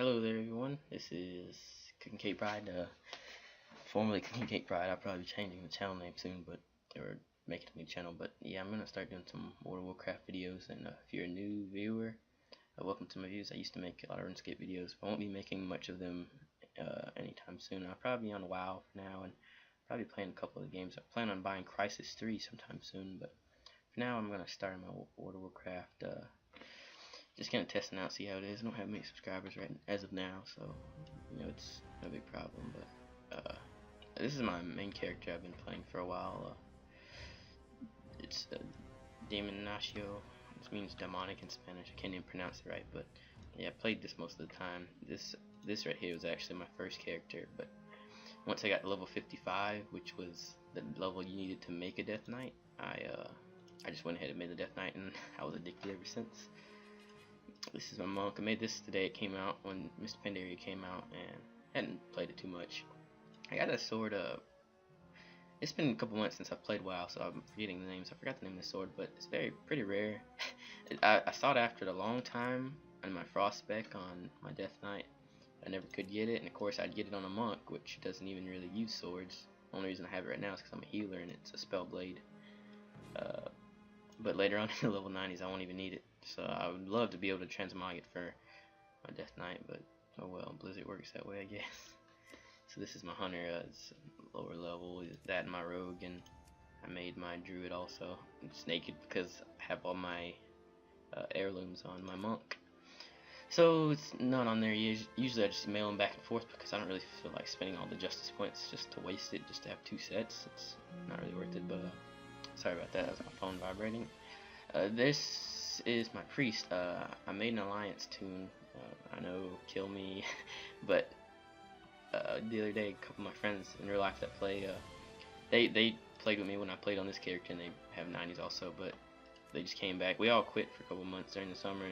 Hello there, everyone. This is Cooking Cake Bride, formerly Cooking Cake Bride. I'll probably be changing the channel name soon, but or making a new channel. But yeah, I'm gonna start doing some World of Warcraft videos. And if you're a new viewer, welcome to my views. I used to make a lot of RuneScape videos, but I won't be making much of them anytime soon. I'll probably be on WoW for now, and probably playing a couple of games. I plan on buying Crisis 3 sometime soon, but for now, I'm gonna start my World of Warcraft. Just kind of testing out, see how it is. I don't have many subscribers right as of now, so it's no big problem. But this is my main character I've been playing for a while. It's Demon Ignacio. This means demonic in Spanish. I can't even pronounce it right, but yeah, I played this most of the time. This right here was actually my first character, but once I got to level 55, which was the level you needed to make a Death Knight, I just went ahead and made the Death Knight, and I was addicted ever since. This is my monk. I made this today. It came out when Mr. Pandaria came out, and hadn't played it too much. I got a sword. It's been a couple months since I've played WoW, so I'm forgetting the names. I forgot the name of the sword, but it's pretty rare. I sought after it a long time on my frost spec on my Death Knight. I never could get it, and of course I'd get it on a monk, which doesn't even really use swords. The only reason I have it right now is because I'm a healer and it's a spell blade. But later on in the level 90s, I won't even need it. So I would love to be able to transmog it for my Death Knight, but oh well, Blizzard works that way, I guess. So this is my hunter. It's lower level. That and my rogue, and I made my druid also. It's naked because I have all my heirlooms on my monk. So it's not on there. Usually I just mail them back and forth because I don't really feel like spending all the justice points just to waste it, just to have two sets. It's not really worth it, but sorry about that. That was my phone vibrating. This is my priest. I made an alliance tune. I know, kill me, but the other day, a couple of my friends in real life that play, they played with me when I played on this character, and they have 90s also, but they just came back. We all quit for a couple months during the summer.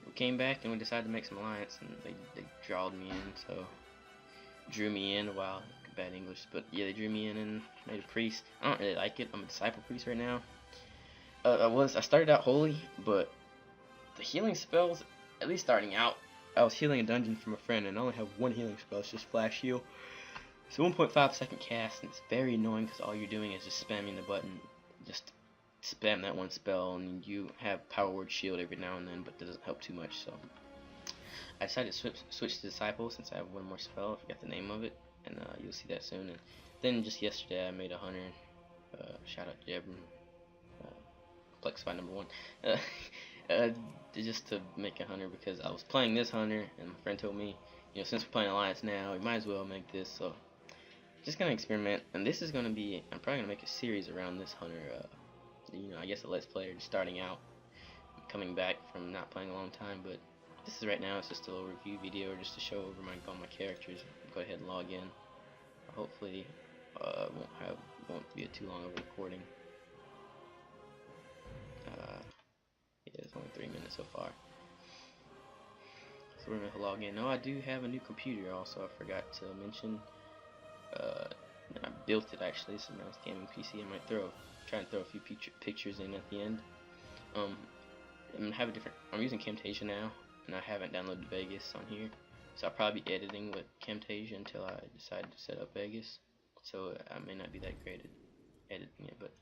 We came back and we decided to make some alliance, and they drawed me in, so drew me in. Wow, bad English, but yeah, they drew me in and made a priest. I don't really like it. I'm a disciple priest right now. I started out holy, but the healing spells, at least starting out, I was healing a dungeon from a friend, and I only have one healing spell. It's just flash heal. It's a 1.5 second cast, and it's very annoying because all you're doing is just spamming the button. Just spam that one spell, and you have power word shield every now and then, but that doesn't help too much. So I decided to switch to disciple since I have one more spell. I forgot the name of it, and you'll see that soon. And then just yesterday I made a hunter. Shout out to Jeb. Plexify number 1. Just to make a hunter because I was playing this hunter, and my friend told me, since we're playing Alliance now, we might as well make this. So just gonna experiment, and this is gonna be, I'm probably gonna make a series around this hunter. I guess a let's player just starting out, coming back from not playing a long time. But this is right now, it's just a little review video just to show over all my characters. Go ahead and log in. Hopefully, won't be a too long of a recording. Yeah, it's only 3 minutes so far. So we're gonna log in. Oh, I do have a new computer also. I forgot to mention. I built it actually. It's a nice gaming PC. I might try and throw a few pictures in at the end. I'm using Camtasia now, and I haven't downloaded Vegas on here, so I'll probably be editing with Camtasia until I decide to set up Vegas. So I may not be that great at editing it, but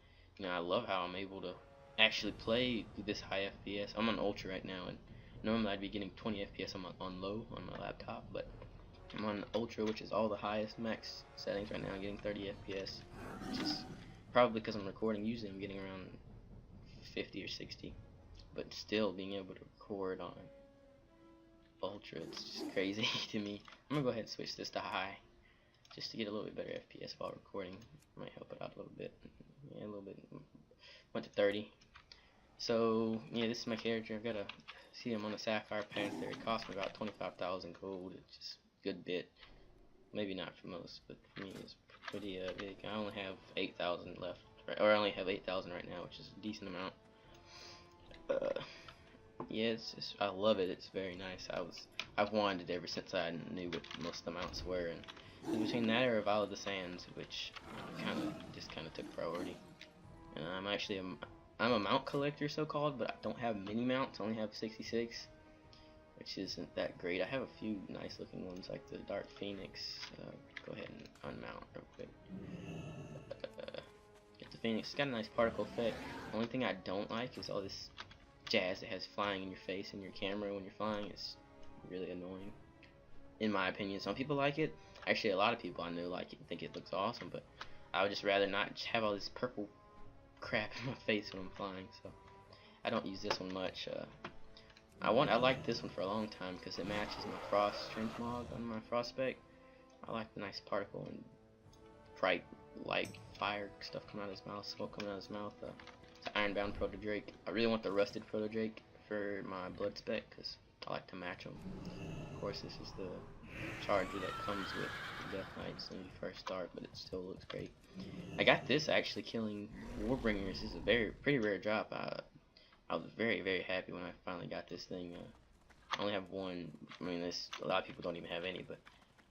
I love how I'm able to actually play this high FPS. I'm on ultra right now, and normally I'd be getting 20 FPS on low on my laptop, but I'm on ultra, which is all the highest max settings right now. I'm getting 30 FPS, which is probably because I'm recording. Usually I'm getting around 50 or 60, but still being able to record on ultra, it's just crazy to me. I'm gonna go ahead and switch this to high just to get a little bit better FPS while recording. Might help it out a little bit. Yeah, a little bit. Went to 30. So yeah, this is my character. I've got to see him on the Sapphire Panther. It cost me about 25,000 gold. It's just a good bit. Maybe not for most, but for me it's pretty big. I only have 8,000 left, or I only have 8,000 right now, which is a decent amount. Yeah, I love it. It's very nice. I've wanted it ever since I knew what most of the mounts were, and it was between that or Vial of the Sands, which kind of took priority. And I'm a mount collector, so called, but I don't have many mounts. I only have 66. which isn't that great. I have a few nice looking ones like the Dark Phoenix. Go ahead and unmount real quick. Get the Phoenix. It's got a nice particle effect. The only thing I don't like is all this jazz it has flying in your face and your camera when you're flying. It's really annoying, in my opinion. Some people like it. Actually, a lot of people I know like it and think it looks awesome, but I would just rather not have all this purple crap in my face when I'm flying. So I don't use this one much. I like this one for a long time because it matches my frost strength mod on my frost spec. I like the nice particle and bright light fire stuff coming out of his mouth, smoke coming out of his mouth. It's an Ironbound Proto Drake. I really want the rusted Proto Drake for my blood spec because I like to match them. Of course, this is the charger that comes with the Death Knights when you first start, but it still looks great. I got this actually killing Warbringers. This is a pretty rare drop. I was very happy when I finally got this thing. I only have one. I mean, a lot of people don't even have any, but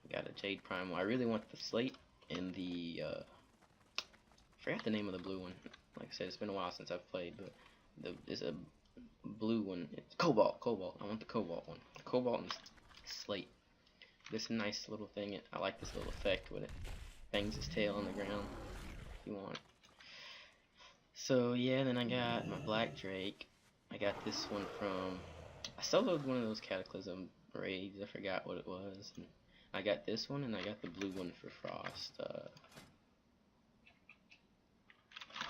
I got a Jade Primal. I really want the Slate and the I forgot the name of the blue one. Like I said, it's been a while since I've played, but there's a blue one. It's Cobalt. I want the Cobalt one. The Cobalt and Slate. This is a nice little thing. I like this little effect when it bangs his tail on the ground. If you want. So yeah, then I got my Black Drake. I got this one from, I soloed one of those Cataclysm raids. I forgot what it was. And I got this one, and I got the blue one for Frost. I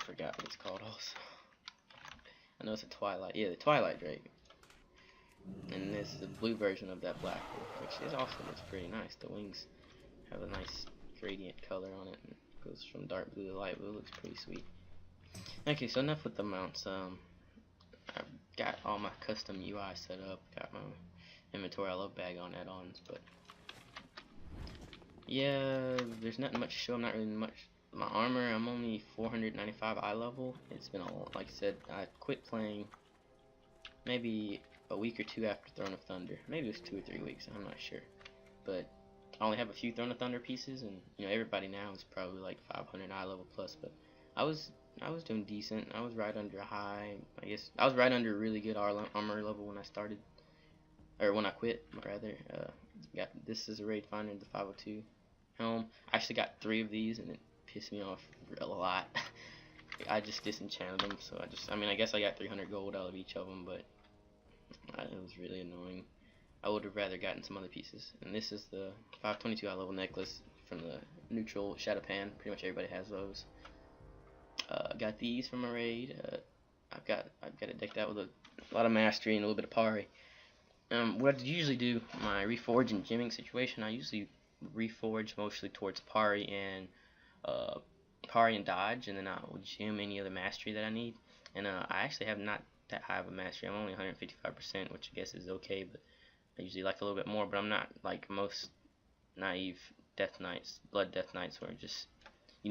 forgot what it's called also. I know it's a Twilight. Yeah, the Twilight Drake. And this is the blue version of that black one, which is awesome. It's pretty nice. The wings have a nice gradient color on it. And it goes from dark blue to light blue. It looks pretty sweet. Okay, so enough with the mounts. I've got all my custom UI set up. Got my inventory. I love bag-on add-ons, but yeah, there's nothing much to show. I'm not really much. My armor, I'm only 495 eye level. It's been like I said, I quit playing maybe a week or two after Throne of Thunder. Maybe it was 2 or 3 weeks. I'm not sure, but I only have a few Throne of Thunder pieces, and everybody now is probably like 500 eye level plus. But I was doing decent. I was right under high. I guess I was right under really good armor level when I started, or when I quit rather. This is a raid finder, the 502 helm. I actually got 3 of these, and it pissed me off a lot. I just disenchanted them, so I guess I got 300 gold out of each of them, but it was really annoying. I would have rather gotten some other pieces. And this is the 522 eye level necklace from the neutral Shadow Pan. Pretty much everybody has those. Got these from a raid. I've got it decked out with a lot of mastery and a little bit of pari. What I usually do, my reforge and gemming situation, I usually reforge mostly towards pari and dodge, and then I will gem any other mastery that I need. And I actually have not that high of a mastery. I'm only 155%, which I guess is okay, but I usually like a little bit more. But I'm not like most naive Death Knights, Blood Death Knights, where just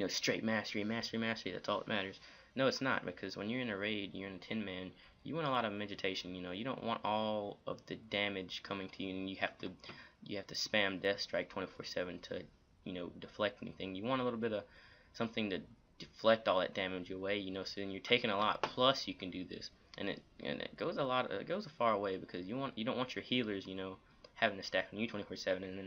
straight mastery, that's all that matters. No, it's not, because when you're in a raid, you're in a 10-man, you want a lot of vegetation. You don't want all of the damage coming to you, and you have to spam Death Strike 24/7 to deflect anything. You want a little bit of something to deflect all that damage away. So then you're taking a lot. Plus, you can do this, and it goes a far way, because you don't want your healers having to stack on you 24/7 and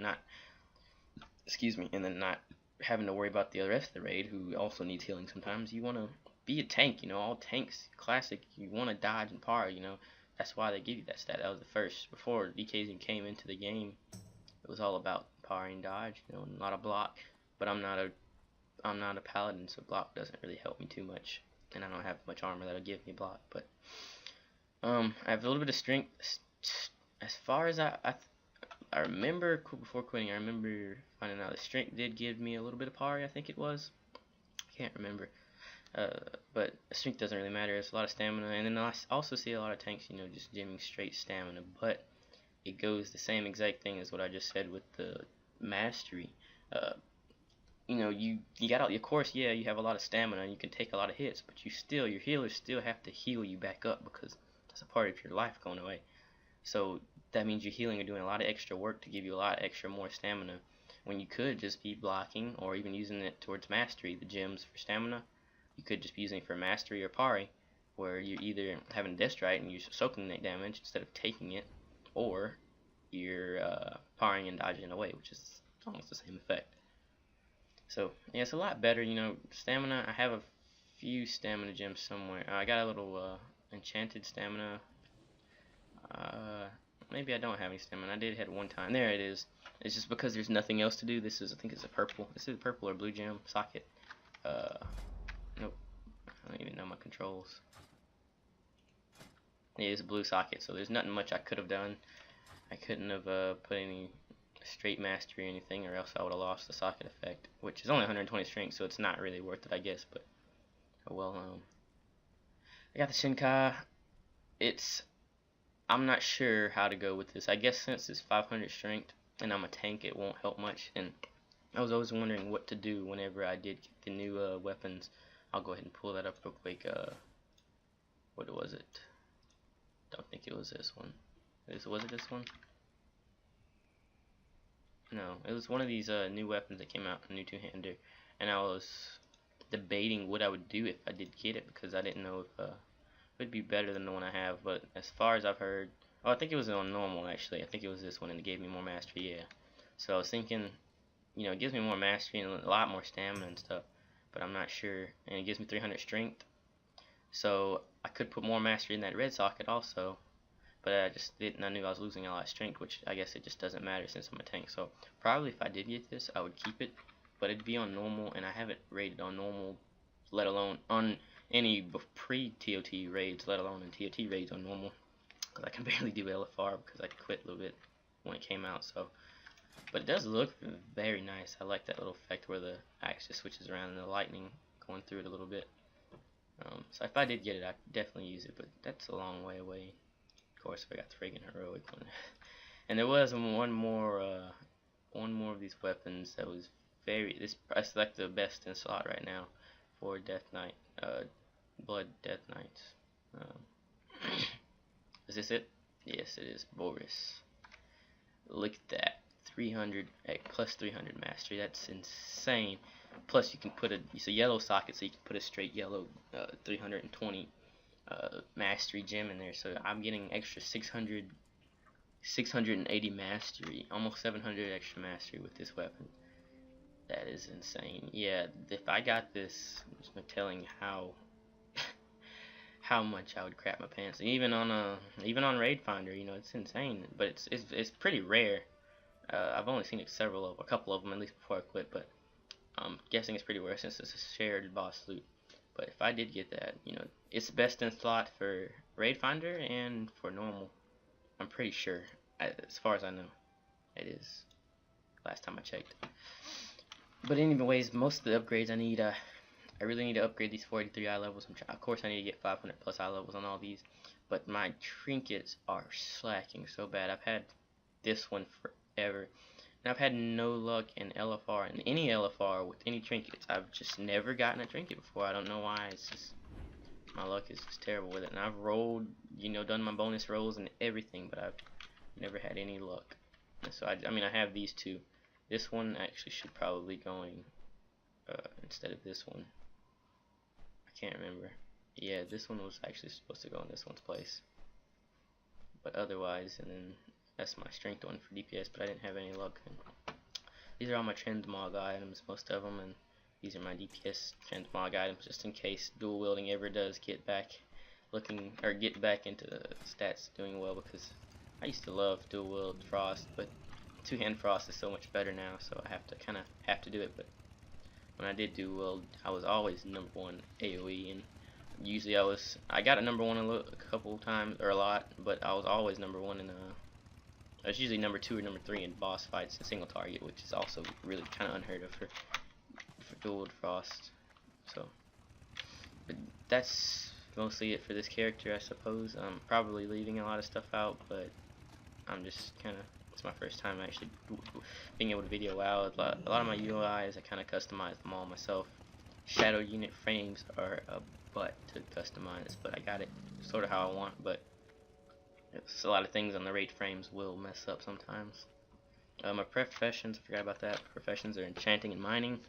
then not having to worry about the rest of the raid who also needs healing sometimes. You want to be a tank, all tanks, classic, you want to dodge and par, that's why they give you that stat. That was the first, before DKs came into the game, it was all about par and dodge, and a lot of block, but I'm not a paladin, so block doesn't really help me too much, and I don't have much armor that'll give me block, but I have a little bit of strength. As far as I remember, before quitting, I remember finding out the strength did give me a little bit of pari, I think it was. I can't remember. But strength doesn't really matter. It's a lot of stamina. And then I also see a lot of tanks, just gemming straight stamina. But it goes the same exact thing as what I just said with the mastery. You got all, of course, yeah, you have a lot of stamina and you can take a lot of hits, but your healers still have to heal you back up, because that's a part of your life going away. So that means you're healing or doing a lot of extra work to give you a lot extra more stamina, when you could just be blocking or even using it towards mastery. The gems for stamina, you could just be using it for mastery or pari, where you're either having Death Strike and you're soaking that damage instead of taking it, or you're powering and dodging away, which is almost the same effect. So yeah, it's a lot better. You know, stamina. I have a few stamina gems somewhere. I got a little enchanted stamina. Maybe I don't have any stamina. I did hit one time. There it is. It's just because there's nothing else to do. This is, I think it's a purple. This is a purple or blue gem socket. Nope. I don't even know my controls. It is a blue socket, so there's nothing much I could have done. I couldn't have put any straight mastery or anything, or else I would have lost the socket effect, which is only 120 strength, so it's not really worth it, I guess. But oh well. I got the Shinkai. I'm not sure how to go with this. I guess since it's 500 strength and I'm a tank, it won't help much. And I was always wondering what to do whenever I did get the new weapons. I'll go ahead and pull that up real quick. What was it? Don't think it was this one. Was it this one? No, it was one of these new weapons that came out, a new two-hander. And I was debating what I would do if I did get it, because I didn't know if would be better than the one I have. But as far as I've heard, oh, I think it was on normal actually. I think it was this one, and it gave me more mastery. Yeah. So I was thinking, you know, it gives me more mastery and a lot more stamina and stuff, but I'm not sure. And it gives me 300 strength, so I could put more mastery in that red socket also. But I just didn't. I knew I was losing a lot of strength, which I guess it just doesn't matter since I'm a tank. So probably if I did get this, I would keep it, but it'd be on normal, and I haven't rated on normal, let alone on any pre-TOT raids, let alone in TOT raids on normal, because I can barely do LFR because I quit a little bit when it came out. So, but it does look very nice. I like that little effect where the axe just switches around and the lightning going through it a little bit. So if I did get it, I'd definitely use it, but that's a long way away. Of course, if I got the friggin' heroic one. And there was one more of these weapons that was I select the best in slot right now for Death Knight, Blood Death Knights. Is this it? Yes, it is. Boris. Look at that. 300 plus 300 mastery. That's insane. Plus, you can put it's a yellow socket, so you can put a straight yellow 320 mastery gem in there. So I'm getting extra 680 mastery, almost 700 extra mastery with this weapon. That is insane. Yeah, if I got this, I'm just telling how much I would crap my pants. And even on Raid Finder, you know, it's insane. But it's pretty rare. I've only seen a couple of them at least before I quit. But I'm guessing it's pretty rare since it's a shared boss loot. But if I did get that, you know, it's best in slot for Raid Finder and for normal. I'm pretty sure, as far as I know, it is. Last time I checked. But anyways, most of the upgrades I need, I really need to upgrade these 43 eye levels. Of course, I need to get 500 plus eye levels on all these. But my trinkets are slacking so bad. I've had this one forever. And I've had no luck in LFR, in any LFR with any trinkets. I've just never gotten a trinket before. I don't know why. It's just, my luck is just terrible with it. And I've rolled, you know, done my bonus rolls and everything, but I've never had any luck. And so I mean, I have these two. This one actually should probably going instead of this one. I can't remember. Yeah, this one was actually supposed to go in this one's place. But otherwise, and then that's my strength one for DPS, but I didn't have any luck. And these are all my transmog items, most of them, and these are my DPS transmog items, just in case dual wielding ever does get back into the stats doing well, because I used to love dual wield Frost, but two-hand Frost is so much better now, so I have to do it. But when I did dual wield, I was always number one AoE, and usually I got a number one a couple times, or a lot, but I was always number one in I was usually number 2 or number 3 in boss fights and single target, which is also really kind of unheard of for dual Frost. So, but that's mostly it for this character, I suppose. I'm probably leaving a lot of stuff out, but I'm just it's my first time actually being able to video out. A lot of my UIs, I kind of customize them all myself. Shadow unit frames are a butt to customize, but I got it sort of how I want, but it's a lot of things on the raid frames will mess up sometimes. My professions, I forgot about that. Professions are enchanting and mining.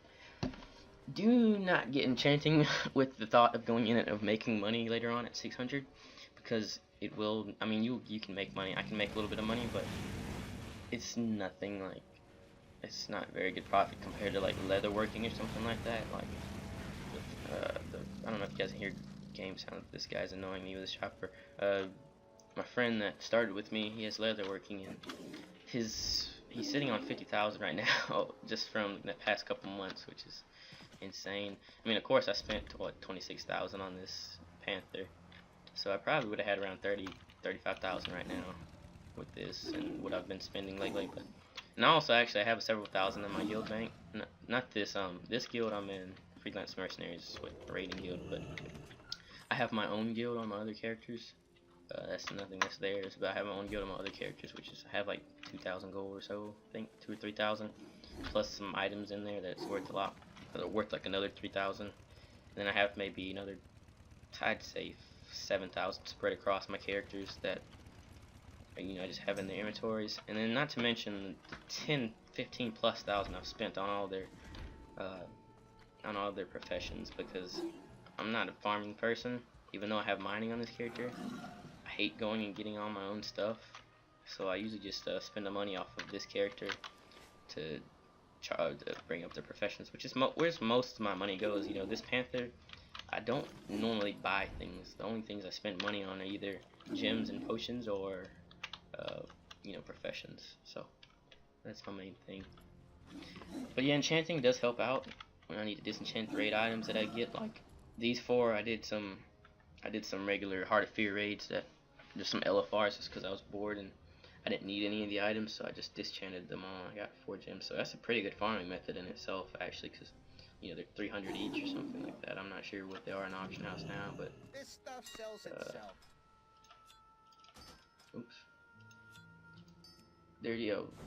Do not get enchanting with the thought of going in and of making money later on at 600, because it will, I mean, you can make money. I can make a little bit of money, but it's nothing like, it's not very good profit compared to like leatherworking or something like that. Like I don't know if you guys can hear game sound. This guy's annoying me with his chopper. My friend that started with me, he has leatherworking, and he's sitting on 50,000 right now, just from the past couple months, which is insane. I mean, of course, I spent what 26,000 on this panther, so I probably would have had around 35,000 right now with this and what I've been spending lately. But and also, actually, I have several thousand in my guild bank. Not this this guild I'm in, freelance mercenaries with raiding guild, but I have my own guild on my other characters. That's nothing that's theirs, but I have my own guild on my other characters, which is I have like 2,000 gold or so, I think 2 or 3,000, plus some items in there that's worth a lot, worth like another 3,000. Then I have maybe another, I'd say 7,000 spread across my characters that I just have in their inventories, and then not to mention the 10, 15 plus thousand I've spent on all their professions, because I'm not a farming person, even though I have mining on this character. I hate going and getting all my own stuff, so I usually just spend the money off of this character to bring up the professions, which is where most of my money goes. This panther, I don't normally buy things. The only things I spend money on are either gems and potions or professions. So that's my main thing. But yeah, enchanting does help out when I need to disenchant raid items that I get. Like these 4, I did some regular Heart of Fear raids, that just some LFRs, just because I was bored and I didn't need any of the items, so I just disenchanted them all. I got 4 gems, so that's a pretty good farming method in itself, actually, because they're 300 each or something like that. I'm not sure what they are in auction house now, but this stuff sells itself. Oops. They're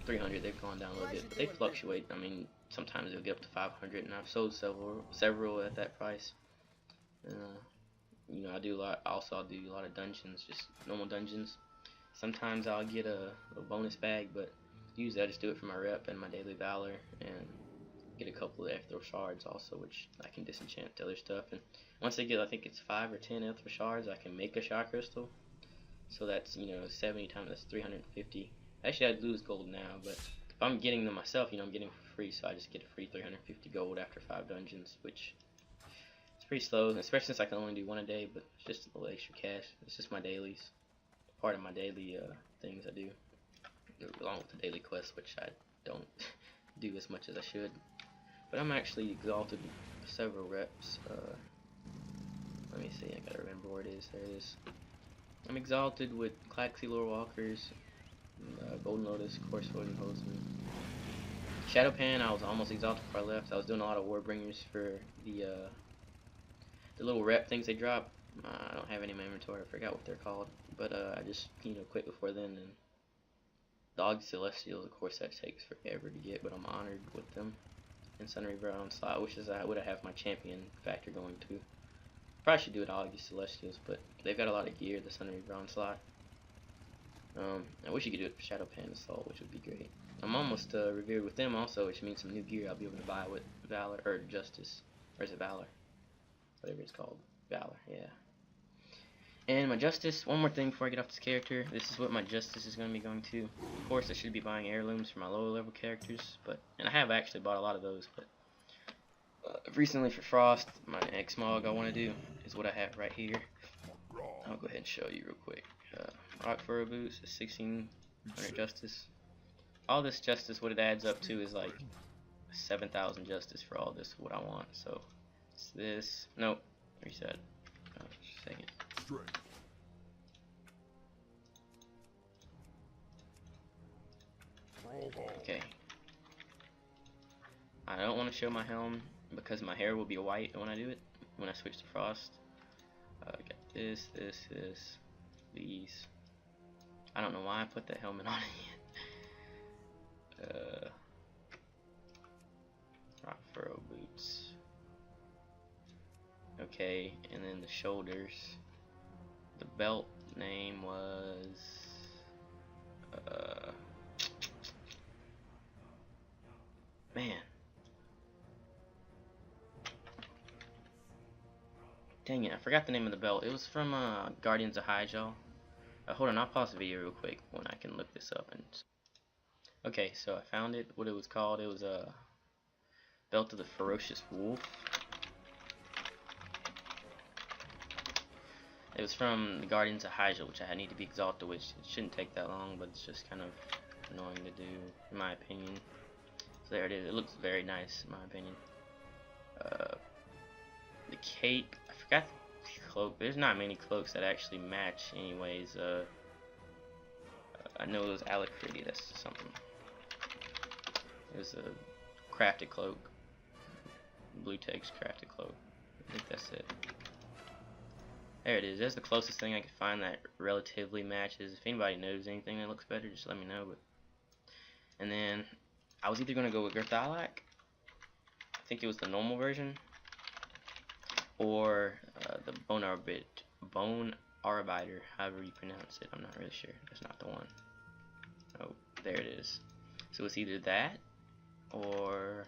300. They've gone down a little bit, but they fluctuate. I mean, sometimes they'll get up to 500, and I've sold several at that price. I do a lot. Also, I'll do a lot of dungeons, just normal dungeons. Sometimes I'll get a bonus bag, but usually I just do it for my rep and my daily valor, and get a couple of Ethereal shards also, which I can disenchant to other stuff. And once I get, I think it's 5 or 10 Ethereal shards, I can make a shard crystal. So that's 70 times, that's 350. Actually, I'd lose gold now, but if I'm getting them myself, I'm getting them for free, so I just get a free 350 gold after 5 dungeons, which is pretty slow, especially since I can only do 1 a day. But it's just a little extra cash. It's just my dailies, part of my daily things I do, along with the daily quests, which I don't do as much as I should. But I'm actually exalted with several reps. Let me see, I gotta remember where it is. There it is. I'm exalted with Claxy Lore Walkers, Golden Lotus, Coursewood, and Hoseman. Shadowpan, I was almost exalted before I left. I was doing a lot of Warbringers for the little rep things they drop. I don't have any in my inventory, I forgot what they're called. But I just quit before then. And Dog Celestials, of course, that takes forever to get, but I'm honored with them. And Sunreaver Onslaught, which is I would have my champion factor going to. Probably should do it all these Celestials, but they've got a lot of gear, the Sunreaver Onslaught. I wish you could do it for Shadowpan Assault, which would be great. I'm almost revered with them also, which means some new gear I'll be able to buy with Valor, or Justice, or is it Valor? Whatever it's called. Valor, yeah. And my Justice, one more thing before I get off this character, this is what my Justice is going to be going to. Of course, I should be buying heirlooms for my lower level characters, and I have actually bought a lot of those, but recently for Frost, my next mog I want to do is what I have right here. I'll go ahead and show you real quick. Rock Furrow Boots, 1600 Justice. All this Justice, what it adds up to is like 7,000 Justice for all this, what I want. So, it's this. Nope. Reset. Oh, just a second. Okay. I don't want to show my helm because my hair will be white when I do it, when I switch to Frost. Got this, these. I don't know why I put that helmet on it yet. Rock Furrow Boots. Okay, and then the shoulders. The belt name was man. Dang it, I forgot the name of the belt. It was from Guardians of Hyjal. Hold on, I'll pause the video real quick when I can look this up. And Okay, so I found it. What it was called? It was a Belt of the Ferocious Wolf. It was from the Guardians of Hyjal, which I need to be exalted, which it shouldn't take that long, but it's just kind of annoying to do, in my opinion. So there it is. It looks very nice, in my opinion. The cape, I forgot the cloak. There's not many cloaks that actually match, anyways. I know it was Alacrity. That's something. It was a crafted cloak. Blue text crafted cloak. I think that's it. There it is. That's the closest thing I could find that relatively matches. If anybody knows anything that looks better, just let me know. But and then I was either gonna go with Gerthalak, I think it was the normal version, or the Bone Arbiter, however you pronounce it. I'm not really sure. That's not the one. Oh, there it is. So it's either that or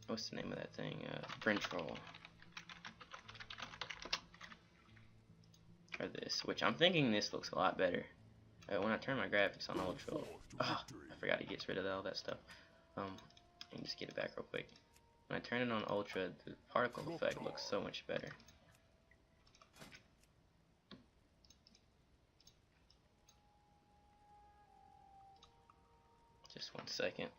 what's the name of that thing? Brintroll. Or this, which I'm thinking this looks a lot better. When I turn my graphics on Ultra, I forgot it gets rid of all that stuff. Let me just get it back real quick. When I turn it on Ultra, the particle effect looks so much better. Just 1 second.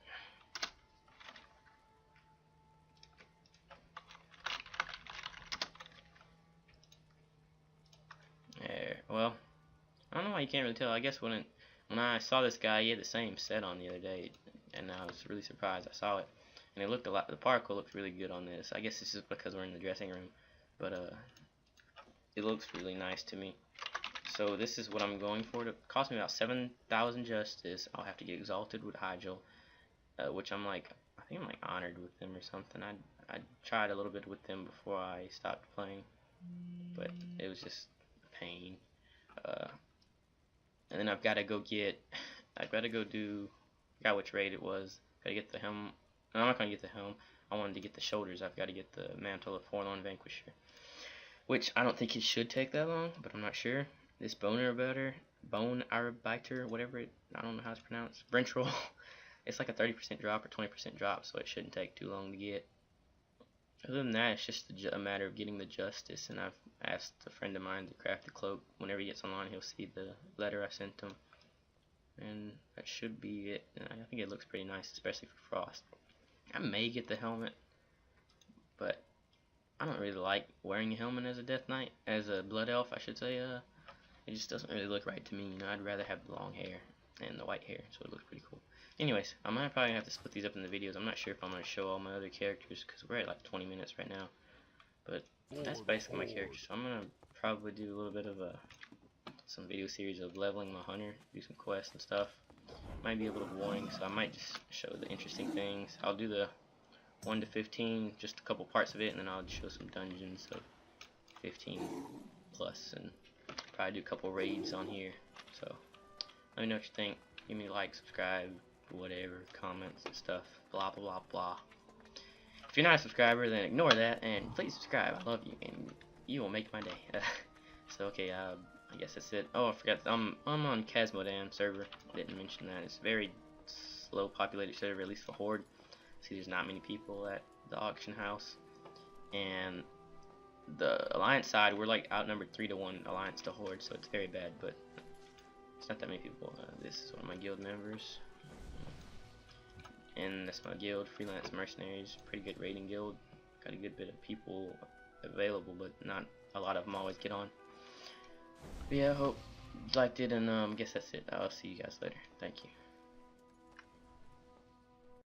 There. Well, I don't know why you can't really tell. I guess when I saw this guy, he had the same set on the other day, and I was really surprised. I saw it, and it looked a lot. The particle looked really good on this. I guess it's just because we're in the dressing room, but it looks really nice to me. So this is what I'm going for. It cost me about 7,000 justice. I'll have to get exalted with Hyjal, which I'm like, I think I'm like honored with them or something. I tried a little bit with them before I stopped playing, but it was just a pain. And then I've got to go do, I forgot which raid it was. Gotta get the helm. No, I'm not gonna get the helm. I wanted to get the shoulders. I've got to get the Mantle of Forlorn Vanquisher, which I don't think it should take that long, but I'm not sure. This Bone Arbiter, whatever I don't know how it's pronounced. Brintroll. It's like a 30% drop or 20% drop, so it shouldn't take too long to get. Other than that, it's just a matter of getting the justice, and I've asked a friend of mine to craft the cloak. Whenever he gets online, he'll see the letter I sent him, and that should be it. And I think it looks pretty nice, especially for Frost. I may get the helmet, but I don't really like wearing a helmet as a Death Knight, as a Blood Elf, I should say. It just doesn't really look right to me. You know, I'd rather have the long hair and the white hair, so it looks pretty cool. Anyways, I might probably have to split these up in the videos. I'm not sure if I'm going to show all my other characters, because we're at like 20 minutes right now. But that's basically my character. So I'm going to probably do a little bit of some video series of leveling my hunter, do some quests and stuff. Might be a little boring, so I might just show the interesting things. I'll do the 1 to 15, just a couple parts of it, and then I'll show some dungeons of 15 plus, and probably do a couple raids on here. So let me know what you think. Give me a like, subscribe, whatever, comments and stuff, blah blah blah blah. If you're not a subscriber, then ignore that and please subscribe. I love you and you will make my day. So okay, I guess that's it. Oh, I forgot, I'm on Casmodan server. I didn't mention that. It's a very slow populated server, at least for Horde. See, there's not many people at the auction house, and the Alliance side, we're like outnumbered 3-1 Alliance to Horde, so it's very bad, but it's not that many people. This is one of my guild members, and that's my guild, Freelance Mercenaries. Pretty good raiding guild. Got a good bit of people available, but not a lot of them always get on. But yeah, I hope you liked it, and I guess that's it. I'll see you guys later. Thank you.